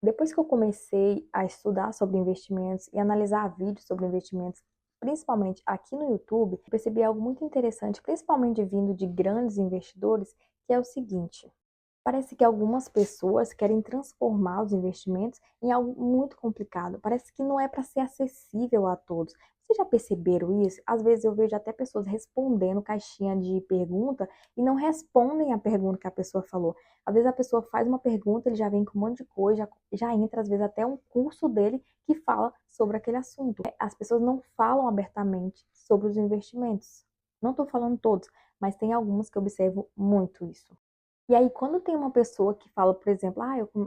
Depois que eu comecei a estudar sobre investimentos e analisar vídeos sobre investimentos, principalmente aqui no YouTube, eu percebi algo muito interessante, principalmente vindo de grandes investidores, que é o seguinte: parece que algumas pessoas querem transformar os investimentos em algo muito complicado. Parece que não é para ser acessível a todos. Vocês já perceberam isso? Às vezes eu vejo até pessoas respondendo caixinha de pergunta e não respondem a pergunta que a pessoa falou. Às vezes a pessoa faz uma pergunta, ele já vem com um monte de coisa, já entra às vezes até um curso dele que fala sobre aquele assunto. As pessoas não falam abertamente sobre os investimentos. Não estou falando todos, mas tem algumas que eu observo muito isso. E aí, quando tem uma pessoa que fala, por exemplo,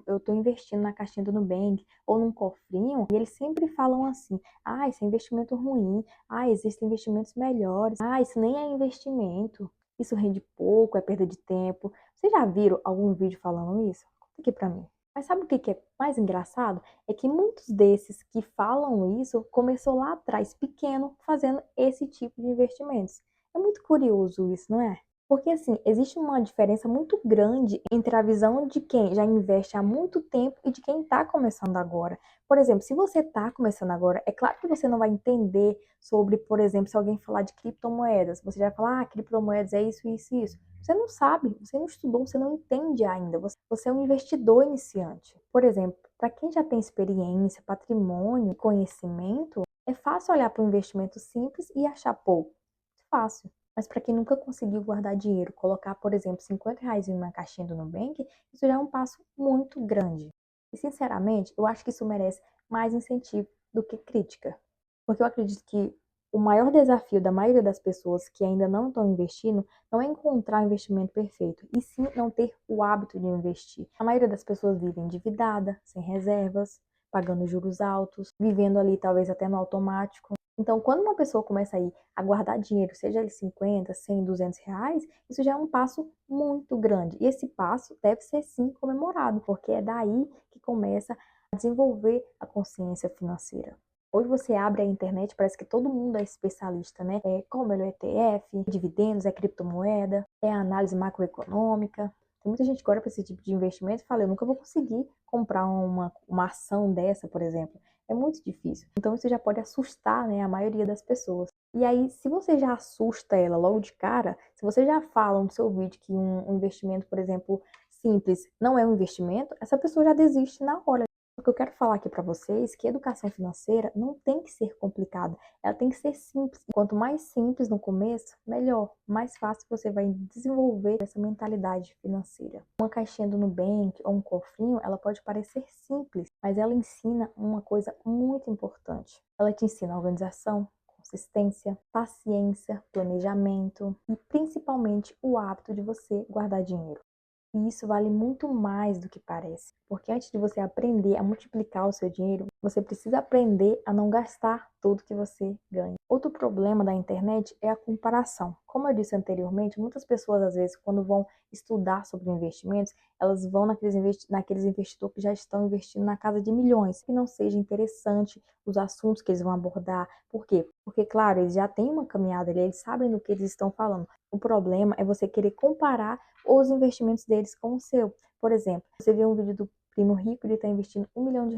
eu tô investindo na caixinha do Nubank ou num cofrinho, e eles sempre falam assim: ah, isso é investimento ruim, ah, existem investimentos melhores, ah, isso nem é investimento, isso rende pouco, é perda de tempo. Vocês já viram algum vídeo falando isso? Conta aqui pra mim. Mas sabe o que que é mais engraçado? É que muitos desses que falam isso começou lá atrás, pequeno, fazendo esse tipo de investimentos. É muito curioso isso, não é? Porque assim, existe uma diferença muito grande entre a visão de quem já investe há muito tempo e de quem está começando agora. Por exemplo, se você está começando agora, é claro que você não vai entender sobre, por exemplo, se alguém falar de criptomoedas, você já vai falar, criptomoedas é isso, isso e isso. Você não sabe, você não estudou, você não entende ainda. Você é um investidor iniciante. Por exemplo, para quem já tem experiência, patrimônio, conhecimento, é fácil olhar para um investimento simples e achar pouco. Fácil. Mas para quem nunca conseguiu guardar dinheiro, colocar, por exemplo, R$ 50 em uma caixinha do Nubank, isso já é um passo muito grande. E, sinceramente, eu acho que isso merece mais incentivo do que crítica. Porque eu acredito que o maior desafio da maioria das pessoas que ainda não estão investindo não é encontrar o investimento perfeito, e sim não ter o hábito de investir. A maioria das pessoas vive endividada, sem reservas, pagando juros altos, vivendo ali talvez até no automático. Então, quando uma pessoa começa a ir a guardar dinheiro, seja ele 50, 100, R$ 200, isso já é um passo muito grande. E esse passo deve ser sim comemorado, porque é daí que começa a desenvolver a consciência financeira. Hoje você abre a internet, parece que todo mundo é especialista, né? É como é o ETF, dividendos, é criptomoeda, é análise macroeconômica. Tem muita gente que olha para esse tipo de investimento e fala, eu nunca vou conseguir comprar uma ação dessa, por exemplo. É muito difícil. Então isso já pode assustar, né, a maioria das pessoas. E aí, se você já assusta ela logo de cara, se você já fala no seu vídeo que um investimento, por exemplo, simples não é um investimento, essa pessoa já desiste na hora. O que eu quero falar aqui para vocês é que educação financeira não tem que ser complicada, ela tem que ser simples. Quanto mais simples no começo, melhor, mais fácil você vai desenvolver essa mentalidade financeira. Uma caixinha do Nubank ou um cofrinho, ela pode parecer simples, mas ela ensina uma coisa muito importante. Ela te ensina organização, consistência, paciência, planejamento e principalmente o hábito de você guardar dinheiro. E isso vale muito mais do que parece, porque antes de você aprender a multiplicar o seu dinheiro, você precisa aprender a não gastar tudo que você ganha. Outro problema da internet é a comparação. Como eu disse anteriormente, muitas pessoas, às vezes, quando vão estudar sobre investimentos, elas vão naqueles investidores que já estão investindo na casa de milhões, que não seja interessante os assuntos que eles vão abordar. Por quê? Porque, claro, eles já têm uma caminhada ali, eles sabem do que eles estão falando. O problema é você querer comparar os investimentos deles com o seu. Por exemplo, você vê um vídeo do primo rico, ele está investindo R$ 1 milhão.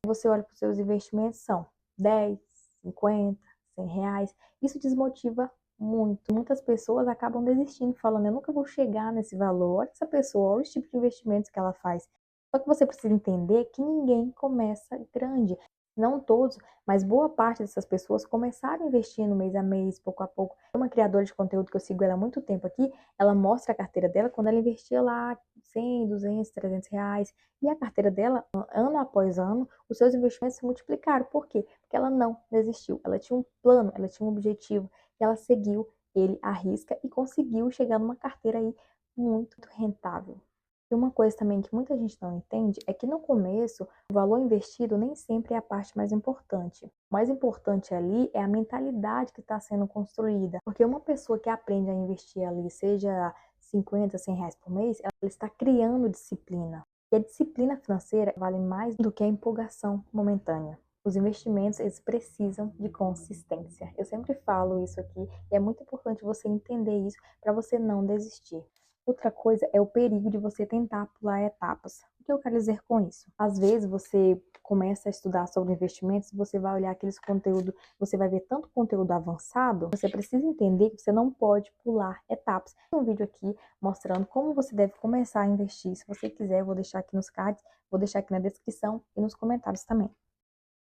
Você olha para os seus investimentos, são 10, 50, R$ 100. Isso desmotiva muito. Muitas pessoas acabam desistindo, falando, eu nunca vou chegar nesse valor. Olha essa pessoa, olha os tipos de investimentos que ela faz. Só que você precisa entender que ninguém começa grande. Não todos, mas boa parte dessas pessoas começaram investindo mês a mês, pouco a pouco. Uma criadora de conteúdo que eu sigo ela há muito tempo aqui, ela mostra a carteira dela quando ela investia lá 100, 200, R$ 300. E a carteira dela, ano após ano, os seus investimentos se multiplicaram. Por quê? Porque ela não desistiu. Ela tinha um plano, ela tinha um objetivo, e ela seguiu ele à risca e conseguiu chegar numa carteira aí muito rentável. E uma coisa também que muita gente não entende é que no começo o valor investido nem sempre é a parte mais importante. O mais importante ali é a mentalidade que está sendo construída. Porque uma pessoa que aprende a investir ali, seja 50, R$ 100 por mês, ela está criando disciplina. E a disciplina financeira vale mais do que a empolgação momentânea. Os investimentos, eles precisam de consistência. Eu sempre falo isso aqui e é muito importante você entender isso para você não desistir. Outra coisa é o perigo de você tentar pular etapas. O que eu quero dizer com isso? Às vezes você começa a estudar sobre investimentos, você vai olhar aqueles conteúdos, você vai ver tanto conteúdo avançado, você precisa entender que você não pode pular etapas. Tem um vídeo aqui mostrando como você deve começar a investir. Se você quiser, eu vou deixar aqui nos cards, vou deixar aqui na descrição e nos comentários também.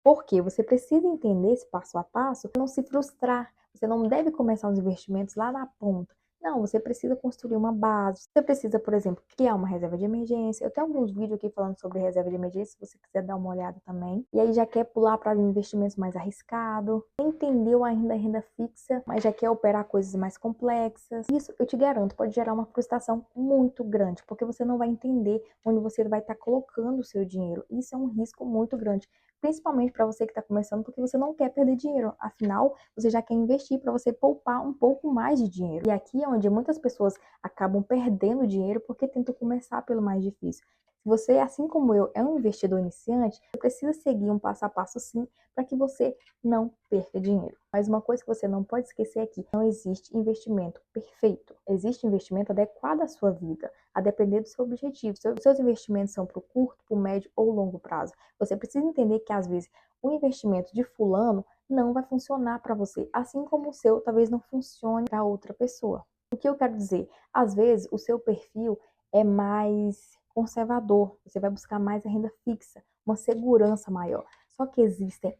Porque você precisa entender esse passo a passo para não se frustrar. Você não deve começar os investimentos lá na ponta. Não, você precisa construir uma base. Você precisa, por exemplo, criar uma reserva de emergência. Eu tenho alguns vídeos aqui falando sobre reserva de emergência, se você quiser dar uma olhada também. E aí já quer pular para investimentos mais arriscados. Entendeu ainda a renda fixa, mas já quer operar coisas mais complexas. Isso, eu te garanto, pode gerar uma frustração muito grande, porque você não vai entender onde você vai estar colocando o seu dinheiro. Isso é um risco muito grande, principalmente para você que está começando, porque você não quer perder dinheiro. Afinal, você já quer investir para você poupar um pouco mais de dinheiro. E aqui é onde muitas pessoas acabam perdendo dinheiro porque tentam começar pelo mais difícil. Se você, assim como eu, é um investidor iniciante, você precisa seguir um passo a passo sim, para que você não perca dinheiro. Mas uma coisa que você não pode esquecer é que não existe investimento perfeito. Existe investimento adequado à sua vida, a depender do seu objetivo. Seus investimentos são para o curto, para o médio ou longo prazo. Você precisa entender que às vezes o investimento de fulano não vai funcionar para você, assim como o seu talvez não funcione para outra pessoa. O que eu quero dizer? Às vezes o seu perfil é mais conservador, você vai buscar mais a renda fixa, uma segurança maior. Só que existem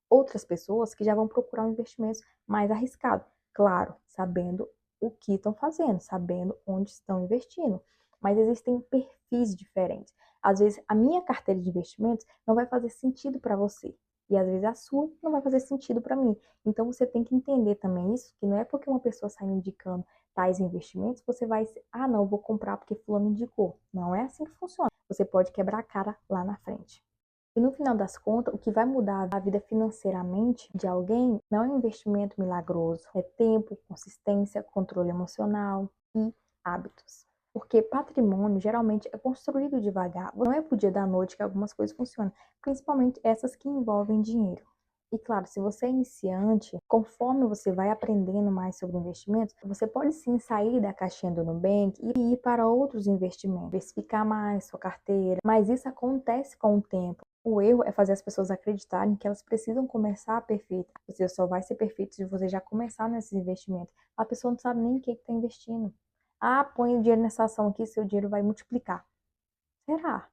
outras pessoas que já vão procurar um investimento mais arriscado, claro, sabendo o que estão fazendo, sabendo onde estão investindo. Mas existem perfis diferentes. Às vezes a minha carteira de investimentos não vai fazer sentido para você. E às vezes a sua não vai fazer sentido para mim. Então você tem que entender também isso, que não é porque uma pessoa sai indicando tais investimentos, você vai, ah não, vou comprar porque fulano indicou. Não é assim que funciona. Você pode quebrar a cara lá na frente. E no final das contas, o que vai mudar a vida financeiramente de alguém não é um investimento milagroso, é tempo, consistência, controle emocional e hábitos. Porque patrimônio geralmente é construído devagar. Não é pro dia da noite que algumas coisas funcionam, principalmente essas que envolvem dinheiro. E claro, se você é iniciante, conforme você vai aprendendo mais sobre investimentos, você pode sim sair da caixinha do Nubank e ir para outros investimentos, diversificar mais sua carteira, mas isso acontece com o tempo. O erro é fazer as pessoas acreditarem que elas precisam começar perfeita. Você só vai ser perfeito se você já começar nesses investimentos. A pessoa não sabe nem o que está investindo. Ah, põe o dinheiro nessa ação aqui, seu dinheiro vai multiplicar. Será?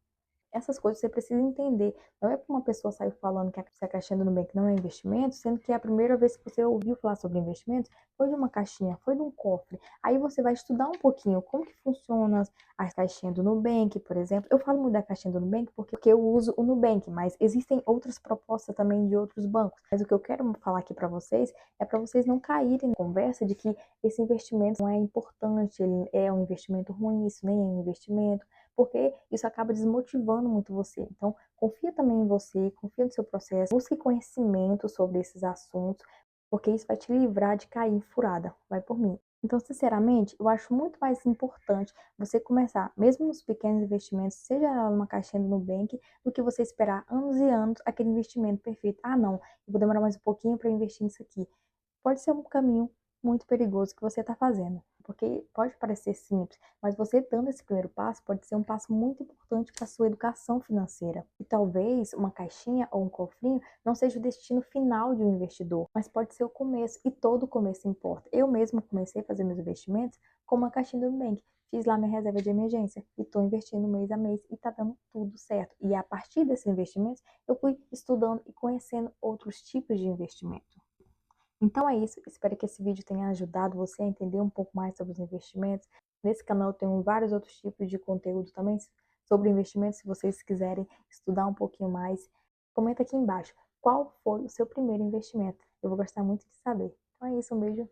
Essas coisas você precisa entender. Não é para uma pessoa sair falando que a caixinha do Nubank não é investimento, sendo que a primeira vez que você ouviu falar sobre investimentos foi de uma caixinha, foi de um cofre. Aí você vai estudar um pouquinho como que funcionam as caixinhas do Nubank, por exemplo. Eu falo muito da caixinha do Nubank porque eu uso o Nubank, mas existem outras propostas também de outros bancos. Mas o que eu quero falar aqui para vocês é para vocês não caírem na conversa de que esse investimento não é importante, ele é um investimento ruim, isso nem é um investimento, porque isso acaba desmotivando muito você. Então, confia também em você, confia no seu processo, busque conhecimento sobre esses assuntos, porque isso vai te livrar de cair em furada. Vai por mim. Então, sinceramente, eu acho muito mais importante você começar, mesmo nos pequenos investimentos, seja numa caixinha do Nubank, do que você esperar anos e anos aquele investimento perfeito. Ah, não, eu vou demorar mais um pouquinho para investir nisso aqui. Pode ser um caminho muito perigoso que você está fazendo, porque pode parecer simples, mas você dando esse primeiro passo pode ser um passo muito importante para a sua educação financeira. E talvez uma caixinha ou um cofrinho não seja o destino final de um investidor, mas pode ser o começo, e todo começo importa. Eu mesma comecei a fazer meus investimentos com uma caixinha do Nubank. Fiz lá minha reserva de emergência e estou investindo mês a mês e está dando tudo certo. E a partir desses investimentos, eu fui estudando e conhecendo outros tipos de investimento. Então é isso, espero que esse vídeo tenha ajudado você a entender um pouco mais sobre os investimentos. Nesse canal eu tenho vários outros tipos de conteúdo também sobre investimentos, se vocês quiserem estudar um pouquinho mais. Comenta aqui embaixo, qual foi o seu primeiro investimento? Eu vou gostar muito de saber. Então é isso, um beijo.